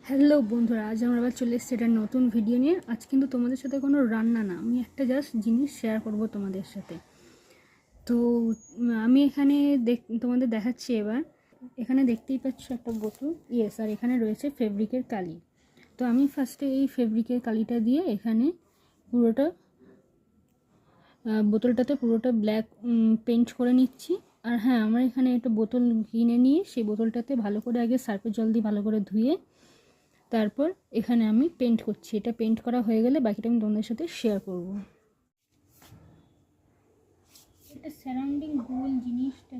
Hello বন্ধুরা, আজ আমরা আবার চলে এসেছি একটা নতুন ভিডিও নিয়ে। আজ কিন্তু তোমাদের সাথে কোনো রান্না না, আমি একটা জাস্ট জিনিস শেয়ার করব তোমাদের সাথে। তো আমি এখানে তোমাদের দেখাচ্ছি। এবার এখানে দেখতেই পাচ্ছ একটা বোতল, আর এখানে রয়েছে ফেব্রিকের কালি। তো আমি ফার্স্টে এই ফেব্রিকের কালিটা দিয়ে এখানে পুরোটা বোতলটাতে পুরোটা ব্ল্যাক পেন্ট করে নিচ্ছি। আর হ্যাঁ, আমার এখানে একটা বোতল কিনে নিয়ে সেই বোতলটাতে ভালো করে আগে সার্ফের জল দিয়ে ভালো করে ধুয়ে তারপর এখানে আমি পেন্ট করছি। এটা পেন্ট করা হয়ে গেলে বাকিটা আমি তোমাদের সাথে শেয়ার করব। এটা সারাউন্ডিং গোল জিনিসটা